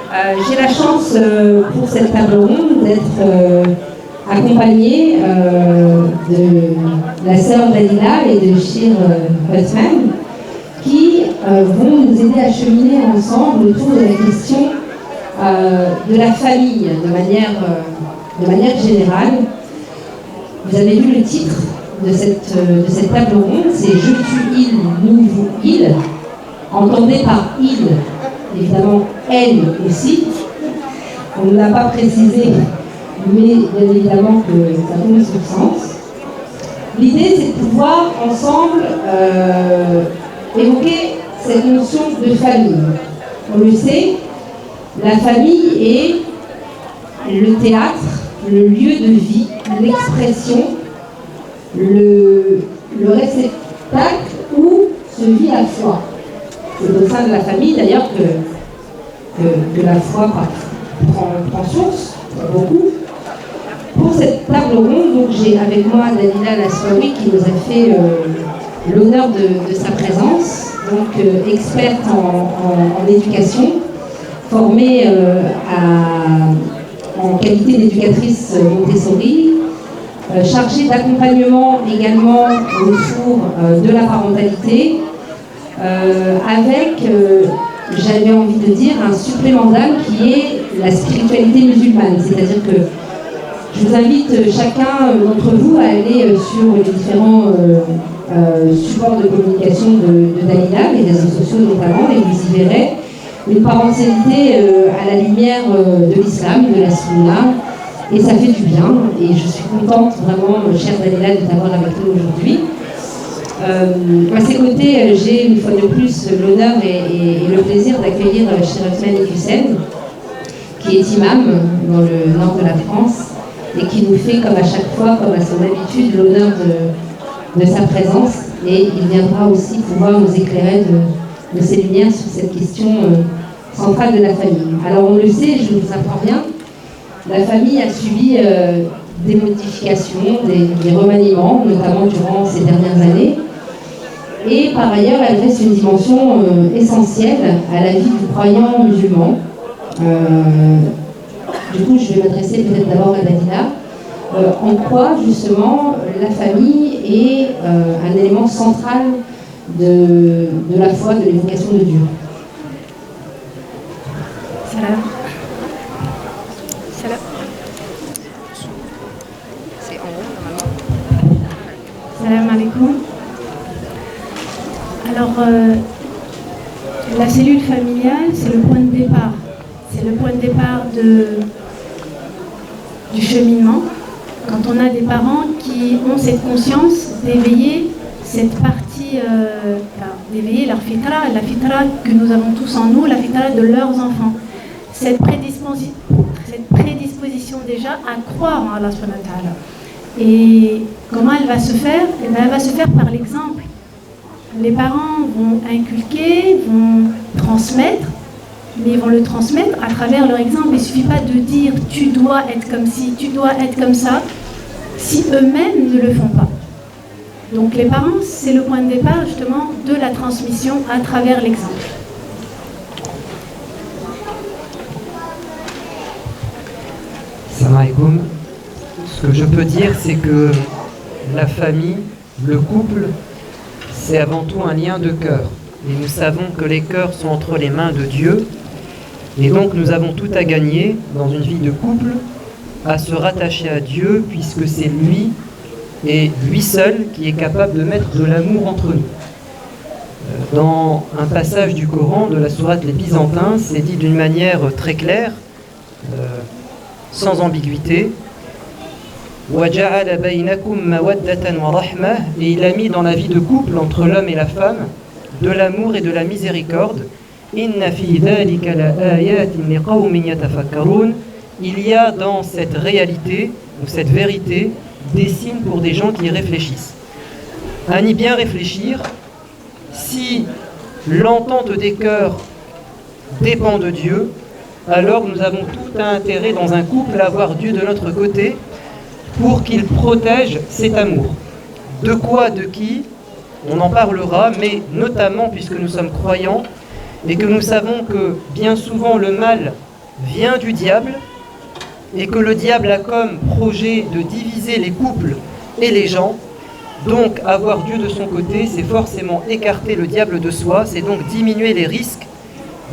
J'ai la chance pour cette table ronde d'être accompagnée de la sœur Dalila et de Shir Othman qui vont nous aider à cheminer ensemble autour de la question de la famille de manière générale. Vous avez vu le titre de cette table ronde, c'est « Je tue il, nous, vous, il ». Entendez par « il », évidemment « elle » aussi. On ne l'a pas précisé, mais bien évidemment que ça donne son sens. L'idée, c'est de pouvoir ensemble évoquer cette notion de famille. On le sait, la famille est le théâtre, le lieu de vie, l'expression, le réceptacle où se vit la foi. C'est au sein de la famille d'ailleurs que la foi prend source, beaucoup. Pour cette table ronde, donc j'ai avec moi Dalila Lassouri qui nous a fait l'honneur de sa présence, donc experte en éducation, formée en qualité d'éducatrice Montessori, chargée d'accompagnement également autour de la parentalité, avec, j'avais envie de dire, un supplément d'âme qui est la spiritualité musulmane. C'est-à-dire que je vous invite chacun d'entre vous à aller sur les différents supports de communication de Dalila, les réseaux sociaux notamment, et vous y verrez une parentalité à la lumière de l'islam, de la sunna, et ça fait du bien. Et je suis contente vraiment, chère Dalila, de t'avoir avec nous aujourd'hui. À ses côtés, j'ai une fois de plus l'honneur et le plaisir d'accueillir Shir Othman Hussein, qui est imam dans le nord de la France et qui nous fait, comme à chaque fois, comme à son habitude, l'honneur de sa présence. Et il viendra aussi pouvoir nous éclairer de ses lumières sur cette question centrale de la famille. Alors on le sait, je ne vous apprends rien, la famille a subi des modifications, des remaniements, notamment durant ces dernières années. Et par ailleurs, elle reste une dimension essentielle à la vie du croyant musulman. Du coup, je vais m'adresser peut-être d'abord à Dalila. En quoi, justement, la famille est un élément central de la foi, de l'évocation de Dieu. Salam. Salam. C'est en haut, normalement. Salam alaikum. Alors, la cellule familiale, c'est le point de départ. C'est le point de départ du cheminement. Quand on a des parents qui ont cette conscience d'éveiller cette partie, d'éveiller leur fitra, la fitra que nous avons tous en nous, la fitra de leurs enfants. Cette prédisposition déjà à croire en Allah subhanahu wa ta'ala. Et comment elle va se faire? Eh bien, elle va se faire par l'exemple. Les parents vont inculquer, vont transmettre, mais ils vont le transmettre à travers leur exemple. Il ne suffit pas de dire « tu dois être comme ci, tu dois être comme ça », si eux-mêmes ne le font pas. Donc les parents, c'est le point de départ justement de la transmission à travers l'exemple. Salam alaikum. Ce que je peux dire, c'est que la famille, le couple, c'est avant tout un lien de cœur. Et nous savons que les cœurs sont entre les mains de Dieu. Et donc nous avons tout à gagner dans une vie de couple à se rattacher à Dieu, puisque c'est lui et lui seul qui est capable de mettre de l'amour entre nous. Dans un passage du Coran, de la sourate Les Byzantins, c'est dit d'une manière très claire, sans ambiguïté. وَجَعَلَ بَيْنَكُمْ مَوَدَّةً وَرَحْمَةً. Et il a mis dans la vie de couple entre l'homme et la femme de l'amour et de la miséricorde. إِنَّ فِي ذَلِكَ لَآيَاتٍ لِقَوْمٍ يَتَفَكَّرُونَ. Il y a dans cette réalité, ou cette vérité, des signes pour des gens qui réfléchissent. À y bien réfléchir, si l'entente des cœurs dépend de Dieu, alors nous avons tout un intérêt dans un couple à avoir Dieu de notre côté pour qu'il protège cet amour. De quoi, de qui, on en parlera, mais notamment puisque nous sommes croyants et que nous savons que bien souvent le mal vient du diable et que le diable a comme projet de diviser les couples et les gens. Donc avoir Dieu de son côté, c'est forcément écarter le diable de soi, c'est donc diminuer les risques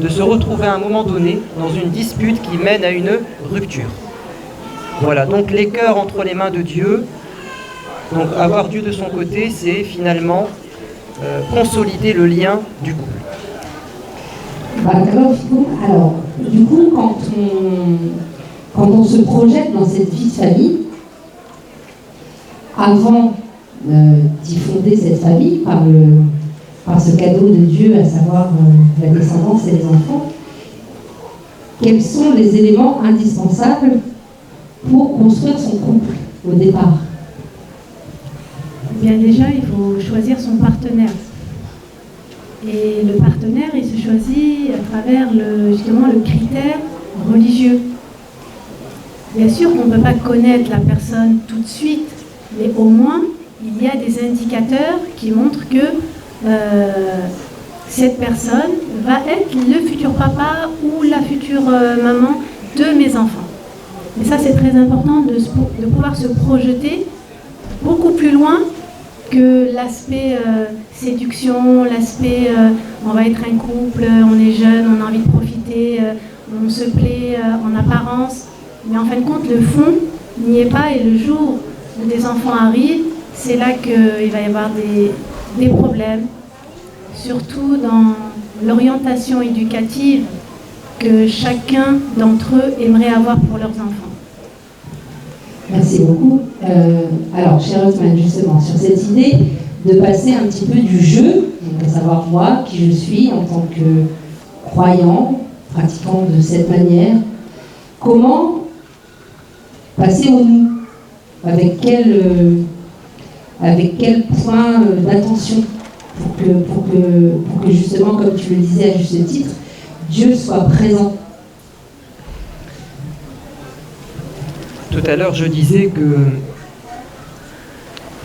de se retrouver à un moment donné dans une dispute qui mène à une rupture. Voilà, donc les cœurs entre les mains de Dieu, donc avoir Dieu de son côté, c'est finalement consolider le lien du couple. Alors, du coup, quand on se projette dans cette vie de famille, avant d'y fonder cette famille par ce cadeau de Dieu, à savoir la descendance et les enfants, quels sont les éléments indispensables pour construire son couple au départ? Bien déjà, il faut choisir son partenaire. Et le partenaire, il se choisit à travers justement le critère religieux. Bien sûr qu'on ne peut pas connaître la personne tout de suite, mais au moins, il y a des indicateurs qui montrent que cette personne va être le futur papa ou la future maman de mes enfants. Et ça, c'est très important de pouvoir se projeter beaucoup plus loin que l'aspect séduction, l'aspect on va être un couple, on est jeune, on a envie de profiter, on se plaît en apparence. Mais en fin de compte, le fond n'y est pas, et le jour où des enfants arrivent, c'est là qu'il va y avoir des problèmes, surtout dans l'orientation éducative que chacun d'entre eux aimerait avoir pour leurs enfants. Merci beaucoup. Alors, cher Othman, justement, sur cette idée de passer un petit peu du jeu, donc à savoir moi, qui je suis en tant que croyant, pratiquant de cette manière, comment passer au nous? Avec quel point d'attention pour que justement, comme tu le disais à juste titre, Dieu soit présent? Tout à l'heure, je disais que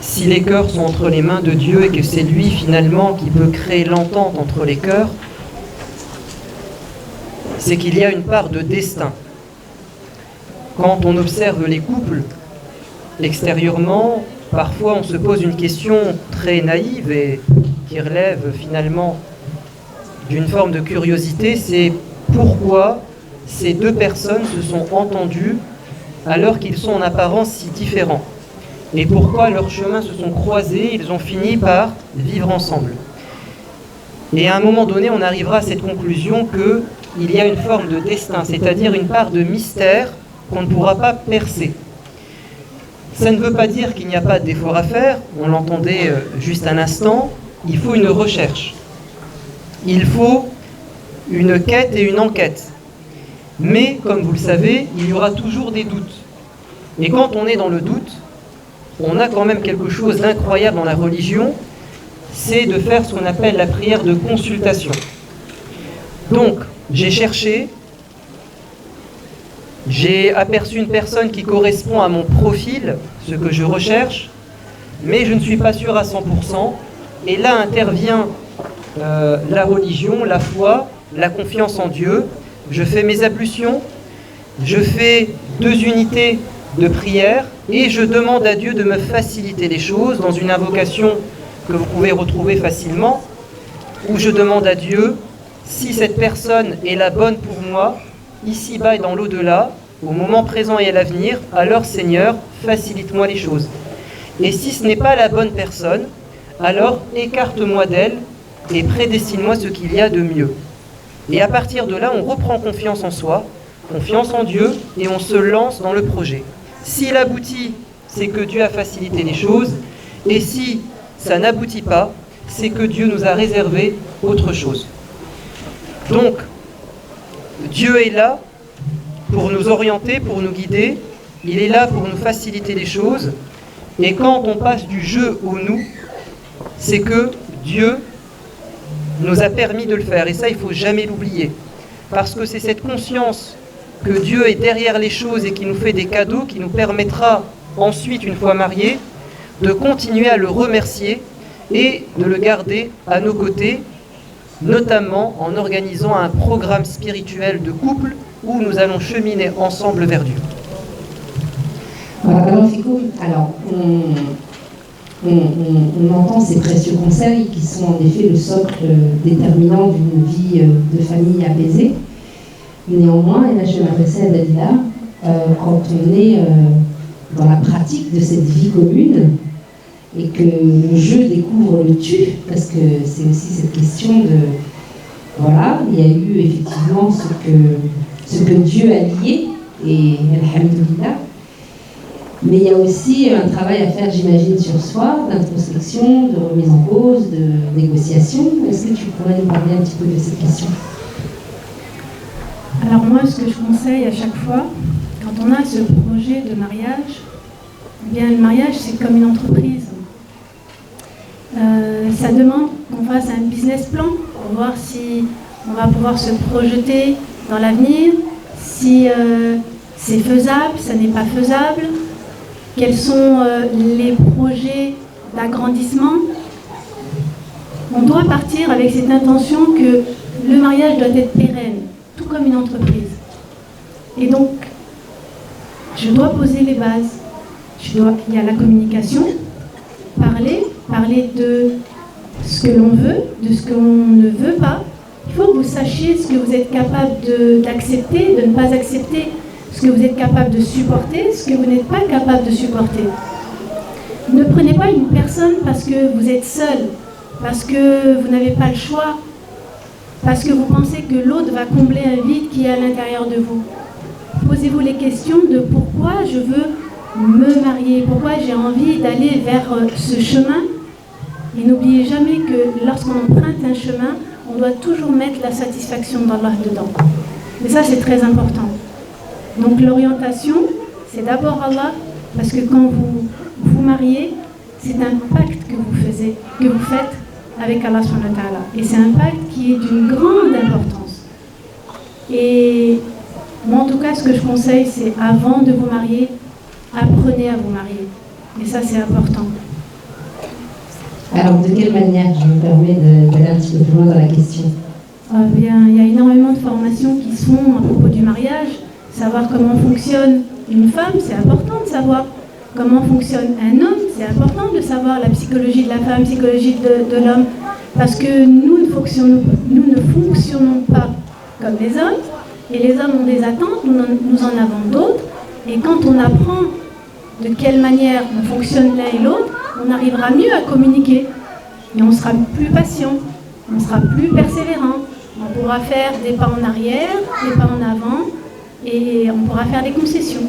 si les cœurs sont entre les mains de Dieu et que c'est lui finalement qui peut créer l'entente entre les cœurs, c'est qu'il y a une part de destin. Quand on observe les couples extérieurement, parfois on se pose une question très naïve et qui relève finalement d'une forme de curiosité, c'est pourquoi ces deux personnes se sont entendues alors qu'ils sont en apparence si différents, et pourquoi leurs chemins se sont croisés, ils ont fini par vivre ensemble. Et à un moment donné, on arrivera à cette conclusion qu'il y a une forme de destin, c'est-à-dire une part de mystère qu'on ne pourra pas percer. Ça ne veut pas dire qu'il n'y a pas d'effort à faire, on l'entendait juste un instant, il faut une recherche. Il faut une quête et une enquête. Mais, comme vous le savez, il y aura toujours des doutes. Et quand on est dans le doute, on a quand même quelque chose d'incroyable dans la religion, c'est de faire ce qu'on appelle la prière de consultation. Donc, j'ai cherché, j'ai aperçu une personne qui correspond à mon profil, ce que je recherche, mais je ne suis pas sûr à 100%. Et là intervient la religion, la foi, la confiance en Dieu. Je fais mes ablutions, je fais 2 unités de prière et je demande à Dieu de me faciliter les choses dans une invocation que vous pouvez retrouver facilement, où je demande à Dieu, si cette personne est la bonne pour moi, ici-bas et dans l'au-delà, au moment présent et à l'avenir, alors Seigneur, facilite-moi les choses. Et si ce n'est pas la bonne personne, alors écarte-moi d'elle et prédestine-moi ce qu'il y a de mieux. Et à partir de là, on reprend confiance en soi, confiance en Dieu, et on se lance dans le projet. S'il aboutit, c'est que Dieu a facilité les choses, et si ça n'aboutit pas, c'est que Dieu nous a réservé autre chose. Donc, Dieu est là pour nous orienter, pour nous guider, il est là pour nous faciliter les choses, et quand on passe du jeu au nous, c'est que Dieu nous a permis de le faire, et ça il ne faut jamais l'oublier, parce que c'est cette conscience que Dieu est derrière les choses et qui nous fait des cadeaux, qui nous permettra ensuite, une fois mariés, de continuer à le remercier et de le garder à nos côtés, notamment en organisant un programme spirituel de couple où nous allons cheminer ensemble vers Dieu. Alors, on entend ces précieux conseils qui sont en effet le socle déterminant d'une vie de famille apaisée. Néanmoins, et là je vais m'adresser à Dalila, quand on est dans la pratique de cette vie commune et que le jeu découvre le tu, parce que c'est aussi cette question de, voilà, il y a eu effectivement ce que Dieu a lié, et alhamdoulilah, mais il y a aussi un travail à faire, j'imagine, sur soi, d'introspection, de remise en cause, de négociation. Est-ce que tu pourrais nous parler un petit peu de cette question ? Alors moi, ce que je conseille à chaque fois, quand on a ce projet de mariage, eh bien le mariage c'est comme une entreprise. Ça demande qu'on fasse un business plan pour voir si on va pouvoir se projeter dans l'avenir, si c'est faisable, ça n'est pas faisable, quels sont les projets d'agrandissement. On doit partir avec cette intention que le mariage doit être pérenne, tout comme une entreprise. Et donc, je dois poser les bases. Il y a la communication, parler de ce que l'on veut, de ce que l'on ne veut pas. Il faut que vous sachiez ce que vous êtes capable d'accepter, de ne pas accepter, ce que vous êtes capable de supporter, ce que vous n'êtes pas capable de supporter. Ne prenez pas une personne parce que vous êtes seul, parce que vous n'avez pas le choix, parce que vous pensez que l'autre va combler un vide qui est à l'intérieur de vous. Posez-vous les questions de pourquoi je veux me marier, pourquoi j'ai envie d'aller vers ce chemin. Et n'oubliez jamais que lorsqu'on emprunte un chemin, on doit toujours mettre la satisfaction d'Allah dedans. Et ça, c'est très important. Donc l'orientation, c'est d'abord Allah, parce que quand vous vous mariez, c'est un pacte que vous faites avec Allah subhanahu wa ta'ala. Et c'est un pacte qui est d'une grande importance. Et moi, en tout cas, ce que je conseille, c'est avant de vous marier, apprenez à vous marier. Et ça, c'est important. Alors, de quelle manière, je me permets d'aller un petit peu plus loin dans la question? Bien, il y a énormément de formations qui se font à propos du mariage. Savoir comment fonctionne une femme, c'est important de savoir. Comment fonctionne un homme, c'est important de savoir la psychologie de la femme, la psychologie de l'homme. Parce que nous ne fonctionnons pas comme les hommes. Et les hommes ont des attentes, nous en avons d'autres. Et quand on apprend de quelle manière on fonctionne l'un et l'autre, on arrivera mieux à communiquer. Et on sera plus patient, on sera plus persévérant. On pourra faire des pas en arrière, des pas en avant, et on pourra faire des concessions.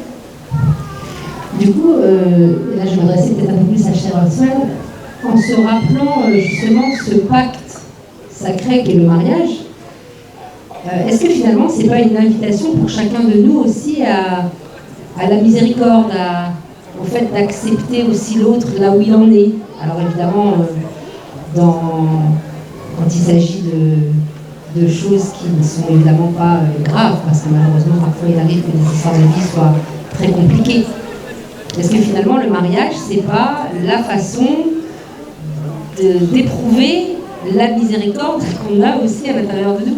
Du coup, là je m'adressais peut-être un peu plus à Cheikh Osman, en se rappelant justement ce pacte sacré qu'est le mariage, est-ce que finalement c'est pas une invitation pour chacun de nous aussi à la miséricorde, au fait d'accepter aussi l'autre là où il en est? Alors évidemment, quand il s'agit de choses qui ne sont évidemment pas graves, parce que malheureusement parfois il arrive que les histoires de vie soient très compliquées. Est-ce que finalement le mariage, c'est pas la façon d'éprouver la miséricorde qu'on a aussi à l'intérieur de nous?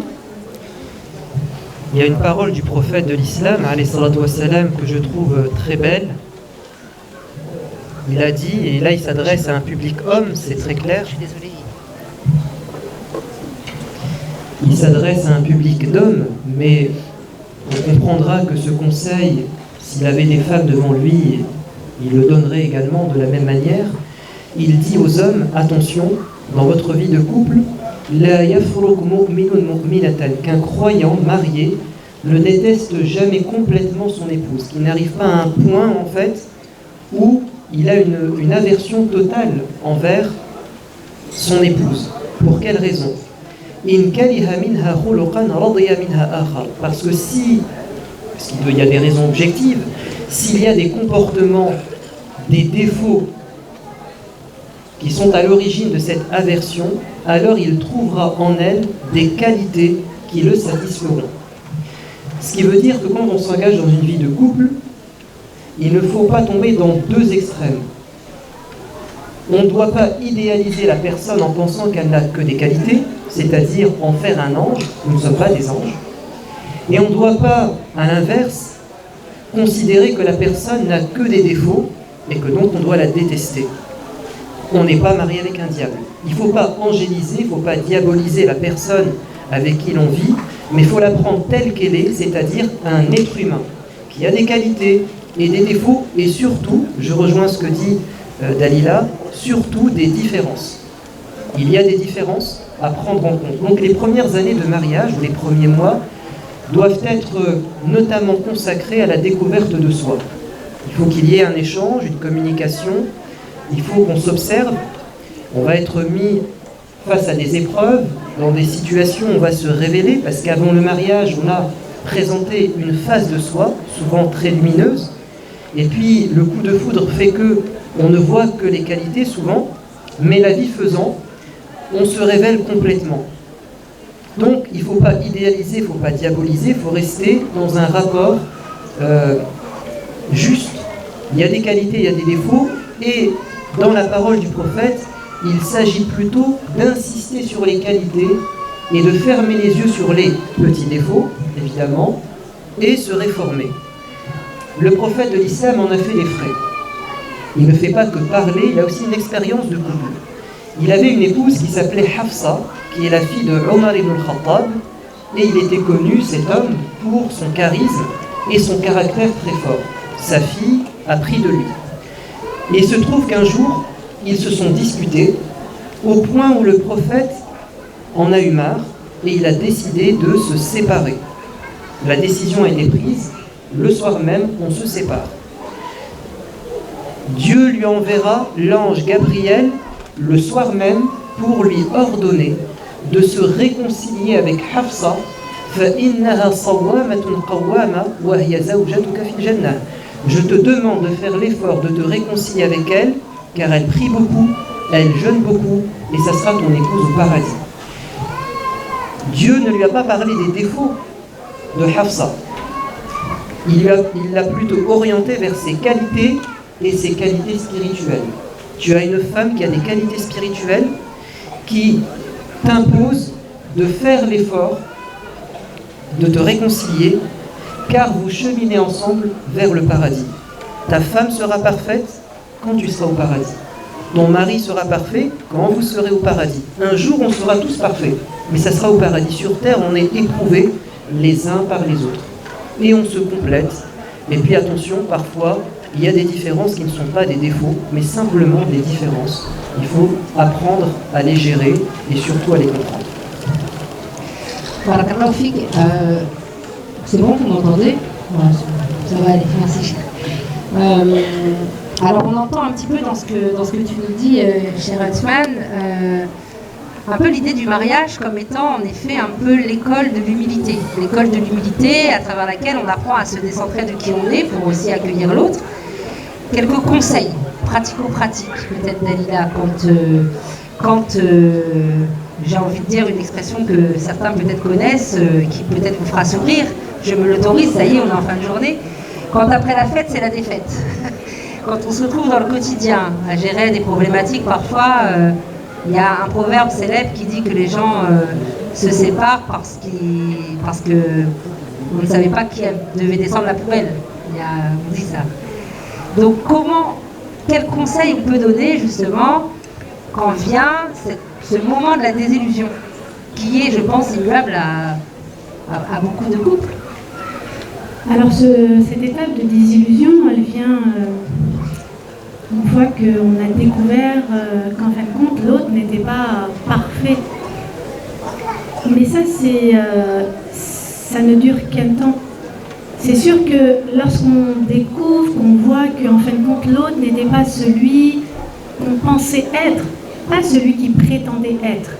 Il y a une parole du prophète de l'islam, alayhi salatu wassalam, que je trouve très belle. Il a dit, et là il s'adresse à un public homme, c'est très clair. Je suis désolé. Il s'adresse à un public d'hommes, mais on comprendra que ce conseil, s'il avait des femmes devant lui, il le donnerait également de la même manière. Il dit aux hommes, attention, dans votre vie de couple, qu'un croyant marié ne déteste jamais complètement son épouse, qu'il n'arrive pas à un point en fait où il a une aversion totale envers son épouse. Pour quelle raison? Parce que parce qu'il y a des raisons objectives, s'il y a des comportements, des défauts qui sont à l'origine de cette aversion, alors il trouvera en elle des qualités qui le satisferont. Ce qui veut dire que quand on s'engage dans une vie de couple, il ne faut pas tomber dans deux extrêmes. On ne doit pas idéaliser la personne en pensant qu'elle n'a que des qualités, c'est-à-dire en faire un ange. Nous ne sommes pas des anges. Et on ne doit pas, à l'inverse, considérer que la personne n'a que des défauts et que donc on doit la détester. On n'est pas marié avec un diable. Il ne faut pas angéliser, il ne faut pas diaboliser la personne avec qui l'on vit, mais il faut la prendre telle qu'elle est, c'est-à-dire un être humain qui a des qualités et des défauts, et surtout, je rejoins ce que dit Dalila, surtout des différences. Il y a des différences à prendre en compte. Donc les premières années de mariage, ou les premiers mois, doivent être notamment consacrés à la découverte de soi. Il faut qu'il y ait un échange, une communication, il faut qu'on s'observe, on va être mis face à des épreuves, dans des situations où on va se révéler, parce qu'avant le mariage, on a présenté une face de soi, souvent très lumineuse, et puis le coup de foudre fait que on ne voit que les qualités souvent, mais la vie faisant, on se révèle complètement. Donc il ne faut pas idéaliser, il ne faut pas diaboliser, il faut rester dans un rapport juste. Il y a des qualités, il y a des défauts, et dans la parole du prophète, il s'agit plutôt d'insister sur les qualités et de fermer les yeux sur les petits défauts, évidemment, et se réformer. Le prophète de l'islam en a fait les frais. Il ne fait pas que parler, il a aussi une expérience de couple. Il avait une épouse qui s'appelait Hafsa, qui est la fille de Omar ibn al-Khattab, et il était connu, cet homme, pour son charisme et son caractère très fort. Sa fille a pris de lui. Et il se trouve qu'un jour, ils se sont disputés, au point où le prophète en a eu marre, et il a décidé de se séparer. La décision a été prise, le soir même, on se sépare. Dieu lui enverra l'ange Gabriel le soir même pour lui ordonner de se réconcilier avec Hafsa. Je te demande de faire l'effort de te réconcilier avec elle, car elle prie beaucoup, elle jeûne beaucoup, et ça sera ton épouse au paradis. Dieu ne lui a pas parlé des défauts de Hafsa. Il l'a plutôt orienté vers ses qualités et ses qualités spirituelles. Tu as une femme qui a des qualités spirituelles qui t'impose de faire l'effort de te réconcilier, car vous cheminez ensemble vers le paradis. Ta femme sera parfaite quand tu seras au paradis. Ton mari sera parfait quand vous serez au paradis. Un jour, on sera tous parfaits, mais ça sera au paradis. Sur terre, on est éprouvés les uns par les autres. Et on se complète. Et puis attention, parfois, il y a des différences qui ne sont pas des défauts, mais simplement des différences. Il faut apprendre à les gérer et surtout à les comprendre. Barakallahu fik. C'est bon, vous m'entendez? Ça va aller, merci. Alors on entend un petit peu dans ce que tu nous dis, cher Othman, un peu l'idée du mariage comme étant en effet un peu l'école de l'humilité. L'école de l'humilité à travers laquelle on apprend à se décentrer de qui on est pour aussi accueillir l'autre. Quelques conseils pratico-pratiques, peut-être Dalila, quand j'ai envie de dire une expression que certains peut-être connaissent, qui peut-être vous fera sourire, je me l'autorise, ça y est, on est en fin de journée. Quand après la fête, c'est la défaite. Quand on se retrouve dans le quotidien à gérer des problématiques, parfois, il y a un proverbe célèbre qui dit que les gens se séparent parce que on ne savait pas qui devait descendre la poubelle. On dit ça. Donc quel conseil on peut donner justement quand vient ce moment de la désillusion, qui est, je pense, immuable à beaucoup de couples? Alors cette étape de désillusion, elle vient une fois qu'on a découvert qu'en fin de compte l'autre n'était pas parfait. Mais ça ne dure qu'un temps. C'est sûr que lorsqu'on découvre, qu'on voit qu'en fin de compte l'autre n'était pas celui qu'on pensait être, pas celui qui prétendait être.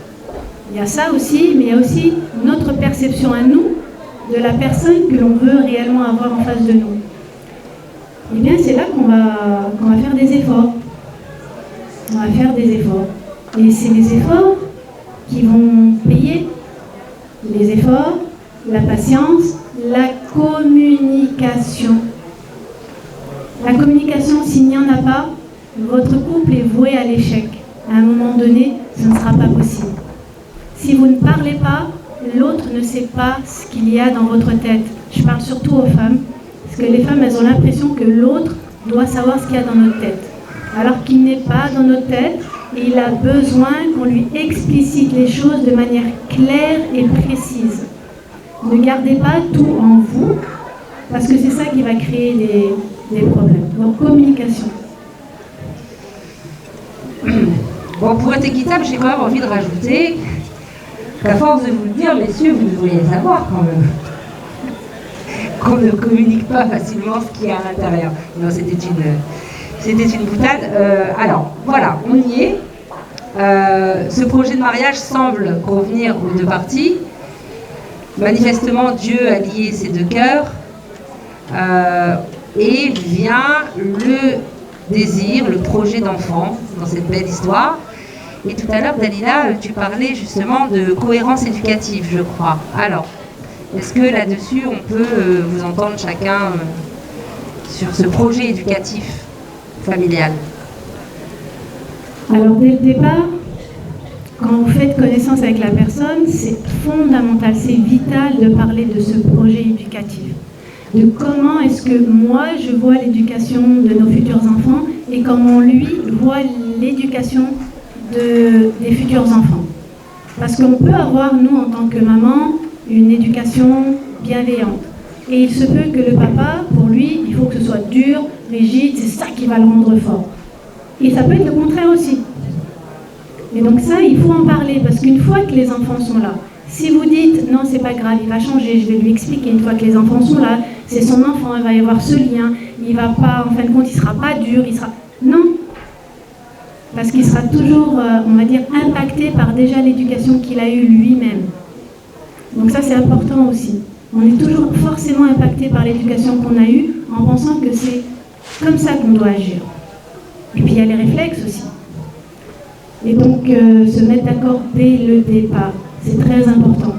Il y a ça aussi, mais il y a aussi notre perception à nous de la personne que l'on veut réellement avoir en face de nous. Eh bien, c'est là qu'on va faire des efforts. On va faire des efforts. Et c'est les efforts qui vont payer. Les efforts, la patience, la communication. La communication, s'il n'y en a pas, votre couple est voué à l'échec. À un moment donné, ce ne sera pas possible. Si vous ne parlez pas, l'autre ne sait pas ce qu'il y a dans votre tête. Je parle surtout aux femmes, parce que les femmes, elles ont l'impression que l'autre doit savoir ce qu'il y a dans notre tête, alors qu'il n'est pas dans notre tête, et il a besoin qu'on lui explicite les choses de manière claire et précise. Ne gardez pas tout en vous, parce que c'est ça qui va créer des problèmes. Donc, communication. Bon, pour être équitable, j'ai quand même envie de rajouter qu'à force de vous le dire, messieurs, vous devriez savoir quand même qu'on ne communique pas facilement ce qu'il y a à l'intérieur. Non, c'était une boutade. Alors, voilà, on y est. Ce projet de mariage semble convenir aux deux parties. Manifestement, Dieu a lié ces deux cœurs et vient le désir, le projet d'enfant dans cette belle histoire. Et tout à l'heure, Dalila, tu parlais justement de cohérence éducative, je crois. Alors, est-ce que là-dessus, on peut vous entendre chacun sur ce projet éducatif familial? Alors, dès le départ, quand vous faites connaissance avec la personne, c'est fondamental, c'est vital de parler de ce projet éducatif. De comment est-ce que moi, je vois l'éducation de nos futurs enfants et comment lui voit l'éducation des futurs enfants. Parce qu'on peut avoir, nous, en tant que maman, une éducation bienveillante. Et il se peut que le papa, pour lui, il faut que ce soit dur, rigide, c'est ça qui va le rendre fort. Et ça peut être le contraire aussi. Et donc ça, il faut en parler, parce qu'une fois que les enfants sont là, si vous dites, non, c'est pas grave, il va changer, je vais lui expliquer, une fois que les enfants sont là, c'est son enfant, il va y avoir ce lien, il va pas, en fin de compte, il sera pas dur, il sera... Non. Parce qu'il sera toujours, on va dire, impacté par déjà l'éducation qu'il a eue lui-même. Donc ça, c'est important aussi. On est toujours forcément impacté par l'éducation qu'on a eue en pensant que c'est comme ça qu'on doit agir. Et puis il y a les réflexes aussi. Et donc, se mettre d'accord dès le départ, c'est très important.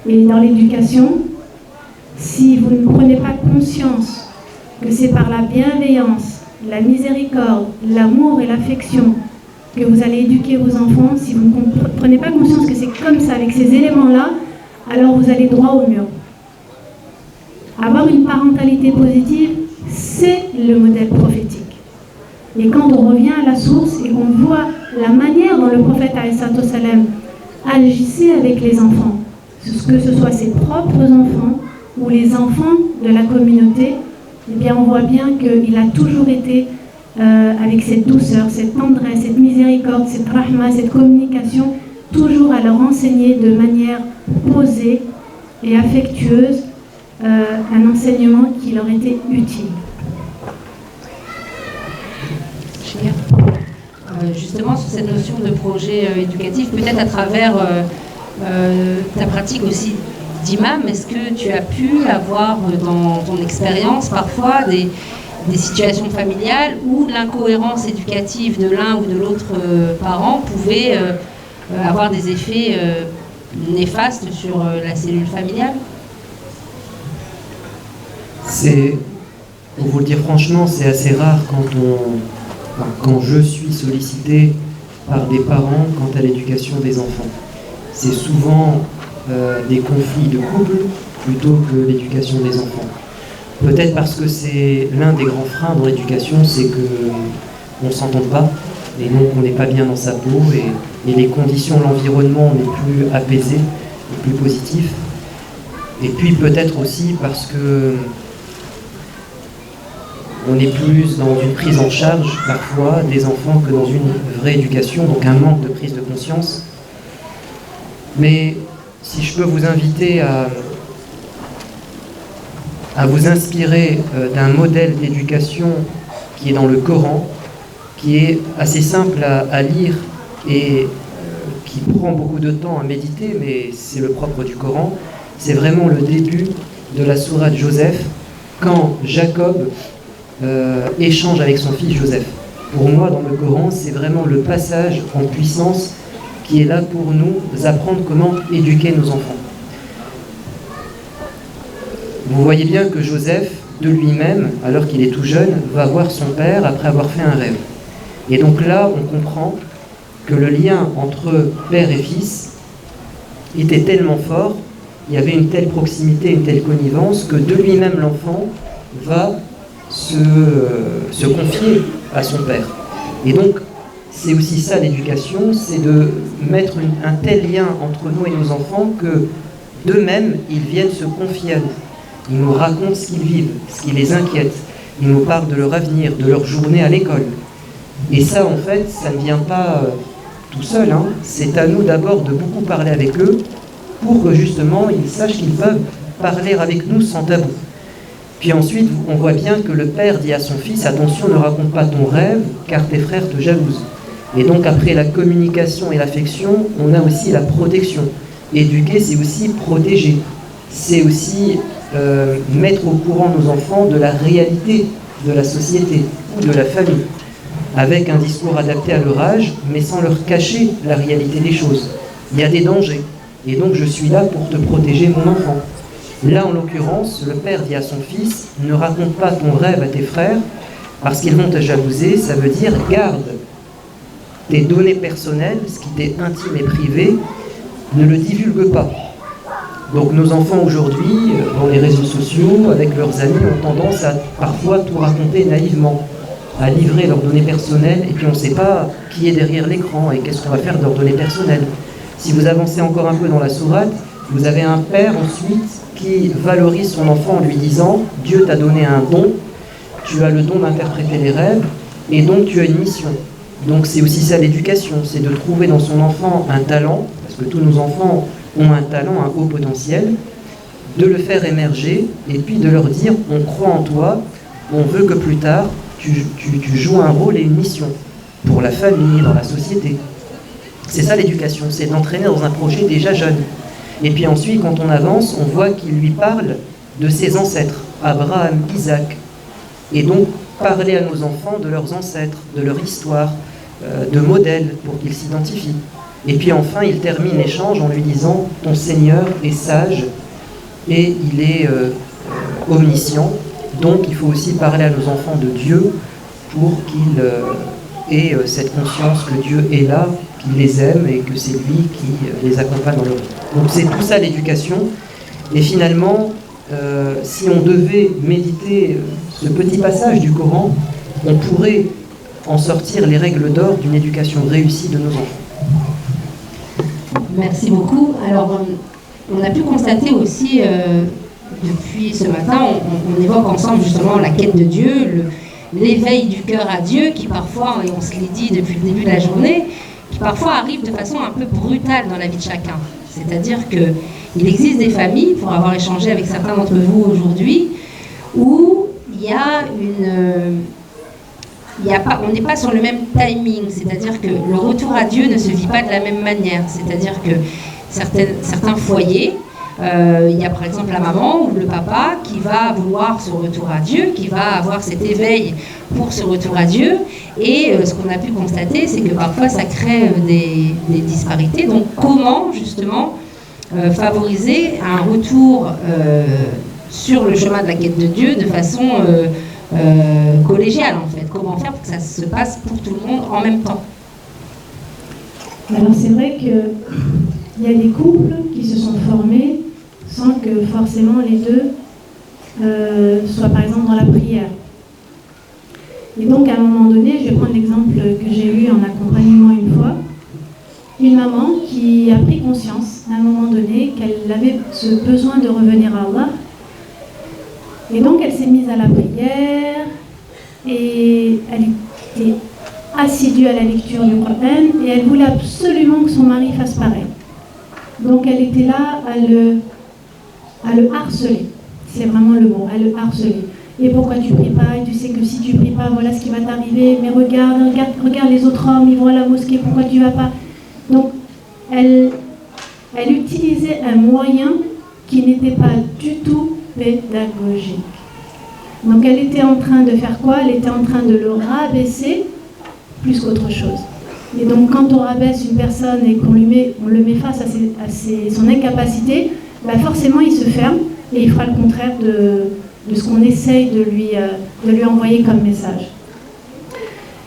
Et dans l'éducation, si vous ne prenez pas conscience que c'est par la bienveillance, la miséricorde, l'amour et l'affection que vous allez éduquer vos enfants, si vous ne prenez pas conscience que c'est comme ça, avec ces éléments-là, alors vous allez droit au mur. Avoir une parentalité positive, c'est le modèle prophétique. Et quand on revient à la source et qu'on voit la manière dont le prophète ﷺ agissait avec les enfants, que ce soit ses propres enfants ou les enfants de la communauté, eh bien on voit bien qu'il a toujours été avec cette douceur, cette tendresse, cette miséricorde, cette rahma, cette communication, toujours à leur enseigner de manière posée et affectueuse un enseignement qui leur était utile. Justement sur cette notion de projet éducatif, peut-être à travers ta pratique aussi d'imam, est-ce que tu as pu avoir dans ton expérience parfois des situations familiales où l'incohérence éducative de l'un ou de l'autre parent pouvait avoir des effets néfastes sur la cellule familiale? Pour vous le dire franchement, c'est assez rare quand je suis sollicité par des parents quant à l'éducation des enfants. C'est souvent des conflits de couple plutôt que l'éducation des enfants. Peut-être parce que c'est l'un des grands freins dans l'éducation, c'est qu'on ne s'entend pas, et donc on n'est pas bien dans sa peau, et les conditions, l'environnement n'est plus apaisé, n'est plus positif. Et puis peut-être aussi parce que on est plus dans une prise en charge parfois des enfants que dans une vraie éducation, donc un manque de prise de conscience. Mais si je peux vous inviter à vous inspirer d'un modèle d'éducation qui est dans le Coran, qui est assez simple à lire et qui prend beaucoup de temps à méditer, mais c'est le propre du Coran, c'est vraiment le début de la sourate Joseph, quand Jacob échange avec son fils Joseph. Pour moi, dans le Coran, c'est vraiment le passage en puissance qui est là pour nous apprendre comment éduquer nos enfants. Vous voyez bien que Joseph, de lui-même, alors qu'il est tout jeune, va voir son père après avoir fait un rêve. Et donc là, on comprend que le lien entre père et fils était tellement fort, il y avait une telle proximité, une telle connivence, que de lui-même l'enfant va se confier à son père. Et donc, c'est aussi ça l'éducation, c'est de mettre un tel lien entre nous et nos enfants que d'eux-mêmes, ils viennent se confier à nous. Ils nous racontent ce qu'ils vivent, ce qui les inquiète. Ils nous parlent de leur avenir, de leur journée à l'école. Et ça, en fait, ça ne vient pas tout seul. Hein. C'est à nous d'abord de beaucoup parler avec eux pour que justement ils sachent qu'ils peuvent parler avec nous sans tabou. Puis ensuite, on voit bien que le père dit à son fils, attention, ne raconte pas ton rêve, car tes frères te jalousent. Et donc après la communication et l'affection, on a aussi la protection. Éduquer, c'est aussi protéger. C'est aussi mettre au courant nos enfants de la réalité de la société ou de la famille, avec un discours adapté à leur âge, mais sans leur cacher la réalité des choses. Il y a des dangers, et donc je suis là pour te protéger, mon enfant. Là, en l'occurrence, le père dit à son fils, ne raconte pas ton rêve à tes frères, parce qu'ils vont te jalouser. Ça veut dire, garde tes données personnelles, ce qui t'est intime et privé, ne le divulgue pas. Donc nos enfants aujourd'hui, dans les réseaux sociaux, avec leurs amis, ont tendance à parfois tout raconter naïvement, à livrer leurs données personnelles, et puis on ne sait pas qui est derrière l'écran et qu'est-ce qu'on va faire de leurs données personnelles. Si vous avancez encore un peu dans la sourate, vous avez un père ensuite qui valorise son enfant en lui disant « Dieu t'a donné un don, tu as le don d'interpréter les rêves, et donc tu as une mission ». Donc c'est aussi ça l'éducation, c'est de trouver dans son enfant un talent, parce que tous nos enfants ont un talent, un haut potentiel, de le faire émerger, et puis de leur dire « On croit en toi, on veut que plus tard, tu joues un rôle et une mission pour la famille, dans la société ». C'est ça l'éducation, c'est d'entraîner dans un projet déjà jeune. Et puis ensuite, quand on avance, on voit qu'il lui parle de ses ancêtres, Abraham, Isaac. Et donc, parler à nos enfants de leurs ancêtres, de leur histoire, de modèles pour qu'ils s'identifient. Et puis enfin, il termine l'échange en lui disant « Ton Seigneur est sage et il est omniscient. Donc, il faut aussi parler à nos enfants de Dieu pour qu'ils aient cette conscience que Dieu est là, qu'il les aime et que c'est lui qui les accompagne dans leur vie. » Donc c'est tout ça l'éducation. Et finalement, si on devait méditer ce petit passage du Coran, on pourrait en sortir les règles d'or d'une éducation réussie de nos enfants. Merci beaucoup. Alors, on a pu constater aussi, depuis ce matin, on évoque ensemble justement la quête de Dieu, l'éveil du cœur à Dieu, qui parfois, et on se l'est dit depuis le début de la journée, qui parfois arrive de façon un peu brutale dans la vie de chacun. C'est-à-dire qu'il existe des familles, pour avoir échangé avec certains d'entre vous aujourd'hui, où il y a on n'est pas sur le même timing, c'est-à-dire que le retour à Dieu ne se vit pas de la même manière. C'est-à-dire que certains foyers, il y a par exemple la maman ou le papa qui va vouloir ce retour à Dieu, qui va avoir cet éveil pour ce retour à Dieu. Et ce qu'on a pu constater, c'est que parfois ça crée des disparités. Donc comment justement favoriser un retour sur le chemin de la quête de Dieu de façon collégiale en fait. Comment faire pour que ça se passe pour tout le monde en même temps? Alors c'est vrai qu'il y a des couples qui se sont formés sans que forcément les deux soient par exemple dans la prière. Et donc à un moment donné, je vais prendre l'exemple que j'ai eu en accompagnement une fois, une maman qui a pris conscience à un moment donné qu'elle avait ce besoin de revenir à Allah. Et donc elle s'est mise à la prière et elle était assidue à la lecture du Coran et elle voulait absolument que son mari fasse pareil. Donc elle était là à le harceler, c'est vraiment le mot, à le harceler. Et pourquoi tu pries pas? Et tu sais que si tu pries pas, voilà ce qui va t'arriver. Mais regarde les autres hommes, ils vont à la mosquée, pourquoi tu vas pas? Donc elle utilisait un moyen qui n'était pas du tout pédagogique. Donc elle était en train de faire quoi? Elle était en train de le rabaisser plus qu'autre chose. Et donc quand on rabaisse une personne et qu'on le met face à son incapacité, bah forcément il se ferme et il fera le contraire de ce qu'on essaye de lui envoyer comme message.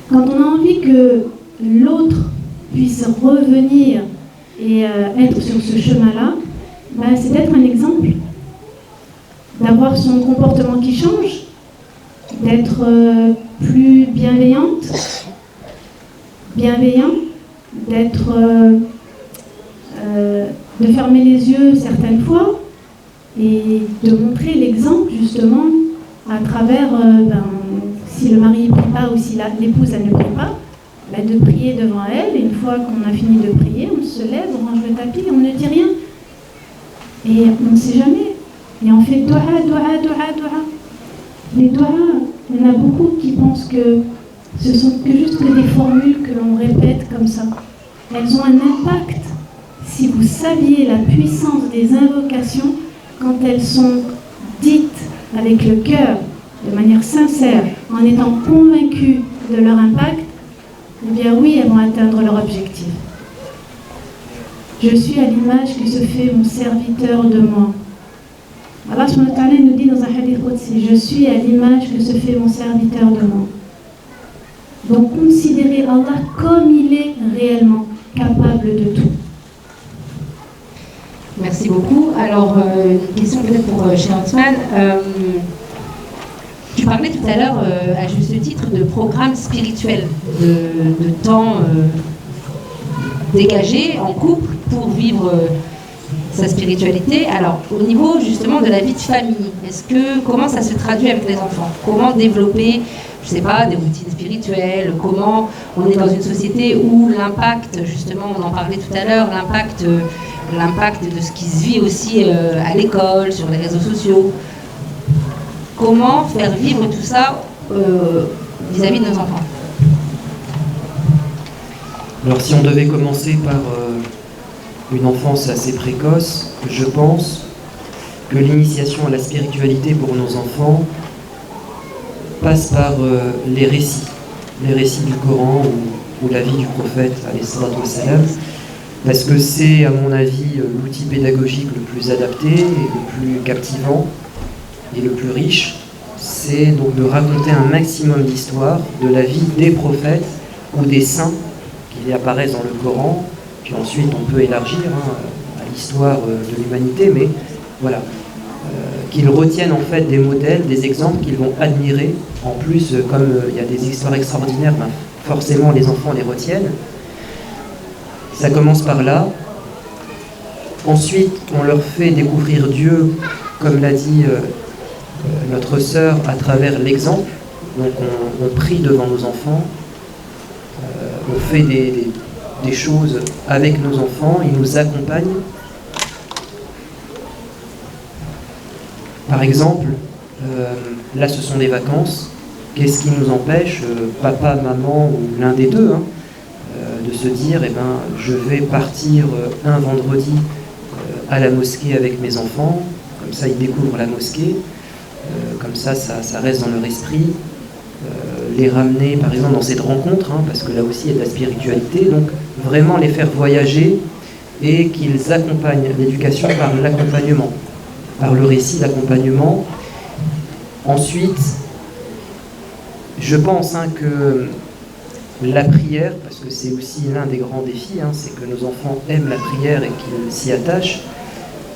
Quand on a envie que l'autre puisse revenir et être sur ce chemin-là, ben, c'est d'être un exemple, d'avoir son comportement qui change, d'être plus bienveillant, d'être, de fermer les yeux certaines fois et de montrer l'exemple justement à travers, si le mari ne prie pas ou si l'épouse elle ne prie pas, ben, de prier devant elle. Et une fois qu'on a fini de prier, on se lève, on range le tapis, on ne dit rien. Et on ne sait jamais. Et on fait doha. Les doha, il y en a beaucoup qui pensent que ce sont que juste des formules que l'on répète comme ça. Elles ont un impact. Si vous saviez la puissance des invocations quand elles sont dites avec le cœur, de manière sincère, en étant convaincus de leur impact, eh bien oui, elles vont atteindre leur objectif. Je suis à l'image que se fait mon serviteur de moi. Allah subhanahu wa ta'ala nous dit dans un hadith qudsi, je suis à l'image que se fait mon serviteur de moi. Donc considérez Allah comme il est réellement capable de tout. Merci beaucoup. Alors, une question peut-être pour Cheikh Othman. Tu parlais tout à l'heure, à juste titre, de programme spirituel, de temps dégagé en couple pour vivre sa spiritualité. Alors, au niveau justement de la vie de famille, comment ça se traduit avec les enfants? Comment développer, je sais pas, des routines spirituelles? Comment on est dans une société où l'impact, justement, on en parlait tout à l'heure, l'impact de ce qui se vit aussi à l'école, sur les réseaux sociaux. Comment faire vivre tout ça vis-à-vis de nos enfants? Alors si on devait commencer par une enfance assez précoce, je pense que l'initiation à la spiritualité pour nos enfants passe par les récits du Coran ou la vie du prophète, alayhi salatu wassalam, parce que c'est, à mon avis, l'outil pédagogique le plus adapté et le plus captivant et le plus riche. C'est donc de raconter un maximum d'histoires de la vie des prophètes ou des saints qui apparaissent dans le Coran, puis ensuite on peut élargir à l'histoire de l'humanité, mais voilà, qu'ils retiennent en fait des modèles, des exemples qu'ils vont admirer. En plus, comme il y a des histoires extraordinaires, ben, forcément les enfants les retiennent. Ça commence par là. Ensuite, on leur fait découvrir Dieu, comme l'a dit notre sœur, à travers l'exemple. Donc on prie devant nos enfants, on fait des choses avec nos enfants, ils nous accompagnent. Par exemple, là ce sont des vacances. Qu'est-ce qui nous empêche, papa, maman ou l'un des deux, de se dire, eh ben, je vais partir un vendredi à la mosquée avec mes enfants, comme ça ils découvrent la mosquée, comme ça reste dans leur esprit, les ramener par exemple dans cette rencontre, parce que là aussi il y a de la spiritualité, donc vraiment les faire voyager et qu'ils accompagnent l'éducation par l'accompagnement, par le récit d'accompagnement. Ensuite, je pense que la prière, parce que c'est aussi l'un des grands défis, c'est que nos enfants aiment la prière et qu'ils s'y attachent.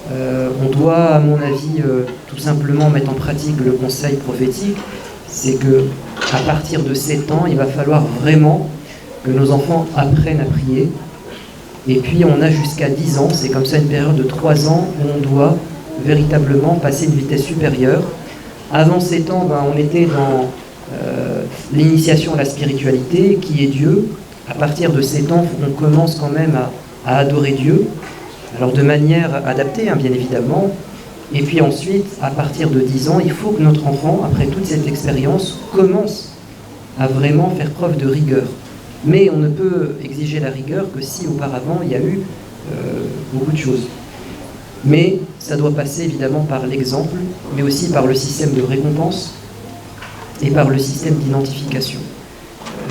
On doit, à mon avis, tout simplement mettre en pratique le conseil prophétique, c'est que à partir de 7 ans, il va falloir vraiment que nos enfants apprennent à prier. Et puis on a jusqu'à 10 ans, c'est comme ça une période de 3 ans où on doit véritablement passer une vitesse supérieure. Avant 7 ans, on était dans l'initiation à la spiritualité, qui est Dieu. À partir de 7 ans, on commence quand même à adorer Dieu, alors de manière adaptée, bien évidemment. Et puis ensuite, à partir de 10 ans, il faut que notre enfant, après toute cette expérience, commence à vraiment faire preuve de rigueur. Mais on ne peut exiger la rigueur que si auparavant il y a eu beaucoup de choses. Mais ça doit passer évidemment par l'exemple, mais aussi par le système de récompense et par le système d'identification.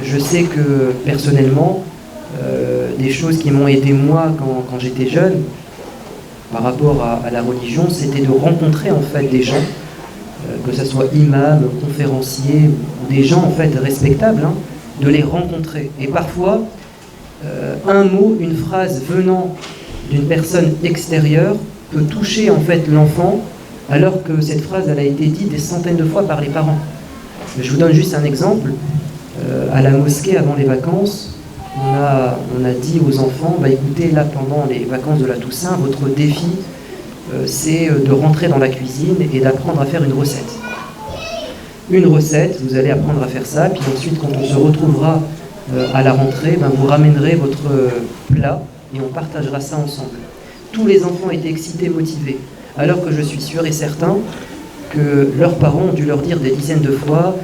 Je sais que personnellement, des choses qui m'ont aidé moi quand j'étais jeune, par rapport à la religion, c'était de rencontrer en fait des gens, que ce soit imams, conférenciers, ou des gens en fait respectables, de les rencontrer. Et parfois, un mot, une phrase venant d'une personne extérieure peut toucher en fait l'enfant, alors que cette phrase elle a été dite des centaines de fois par les parents. Je vous donne juste un exemple. À la mosquée, avant les vacances, on a dit aux enfants, écoutez, là pendant les vacances de la Toussaint, votre défi c'est de rentrer dans la cuisine et d'apprendre à faire une recette. Une recette, vous allez apprendre à faire ça, puis ensuite quand on se retrouvera à la rentrée, vous ramènerez votre plat et on partagera ça ensemble. Tous les enfants étaient excités, motivés, alors que je suis sûr et certain que leurs parents ont dû leur dire des dizaines de fois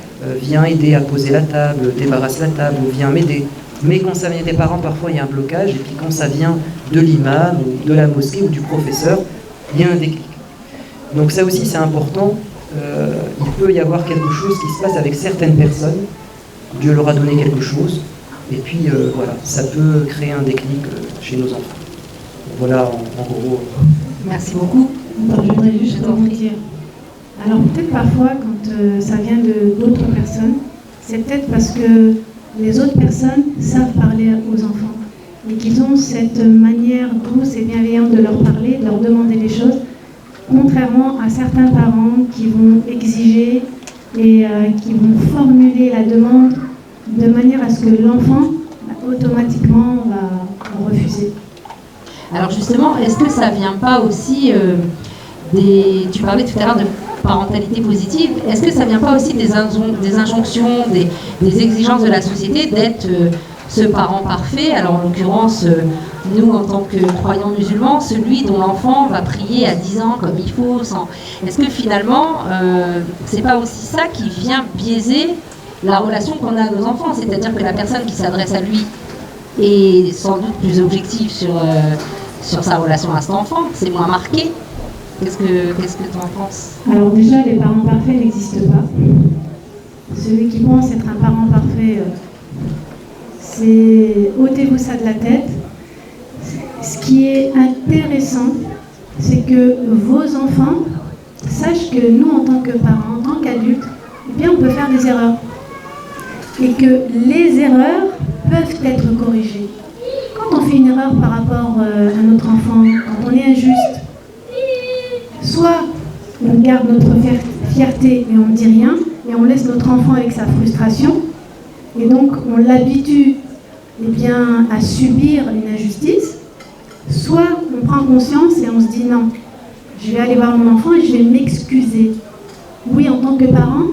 viens aider à poser la table, débarrasse la table ou viens m'aider. Mais quand ça vient des parents, parfois il y a un blocage, et puis quand ça vient de l'imam ou de la mosquée ou du professeur, il y a un déclic. Donc ça aussi c'est important, il peut y avoir quelque chose qui se passe avec certaines personnes, Dieu leur a donné quelque chose, et puis voilà, ça peut créer un déclic chez nos enfants. Voilà en gros. Merci beaucoup. Je voudrais juste rebondir. Alors peut-être parfois quand ça vient d'autres personnes, c'est peut-être parce que les autres personnes savent parler aux enfants et qu'ils ont cette manière douce et bienveillante de leur parler, de leur demander des choses, contrairement à certains parents qui vont exiger et qui vont formuler la demande de manière à ce que l'enfant automatiquement va refuser. Alors justement, est-ce que ça vient pas aussi tu parlais tout à l'heure de parentalité positive, est-ce que ça vient pas aussi des injonctions, des exigences de la société d'être ce parent parfait? Alors en l'occurrence, nous en tant que croyants musulmans, celui dont l'enfant va prier à 10 ans comme il faut. Est-ce que finalement, c'est pas aussi ça qui vient biaiser la relation qu'on a à nos enfants? C'est-à-dire que la personne qui s'adresse à lui est sans doute plus objective sur sa relation à cet enfant, c'est moins marqué. Qu'est-ce que tu en penses? Alors déjà, les parents parfaits n'existent pas. Celui qui pense être un parent parfait, ôtez-vous ça de la tête. Ce qui est intéressant, c'est que vos enfants sachent que nous, en tant que parents, en tant qu'adultes, on peut faire des erreurs. Et que les erreurs peuvent être corrigées. Quand on fait une erreur par rapport à notre enfant, quand on est injuste, soit on garde notre fierté et on ne dit rien, et on laisse notre enfant avec sa frustration, et donc on l'habitue à subir une injustice, soit on prend conscience et on se dit non, je vais aller voir mon enfant et je vais m'excuser. Oui, en tant que parent,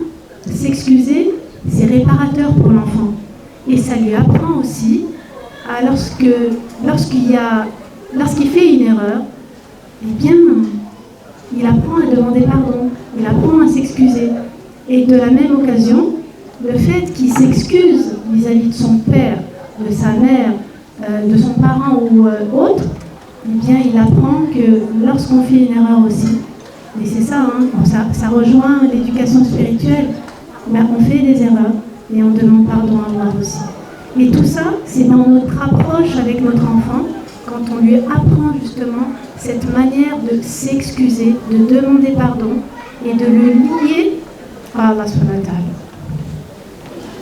s'excuser, c'est réparateur pour l'enfant. Et ça lui apprend aussi à lorsqu'il fait une erreur, il apprend à demander pardon, il apprend à s'excuser. Et de la même occasion, le fait qu'il s'excuse vis-à-vis de son père, de sa mère, de son parent ou autre, il apprend que lorsqu'on fait une erreur aussi, et c'est ça, ça rejoint l'éducation spirituelle, on fait des erreurs et on demande pardon à Allah aussi. Et tout ça, c'est dans notre approche avec notre enfant, quand on lui apprend justement cette manière de s'excuser, de demander pardon et de le lier à Allah subhanahu wa ta'ala.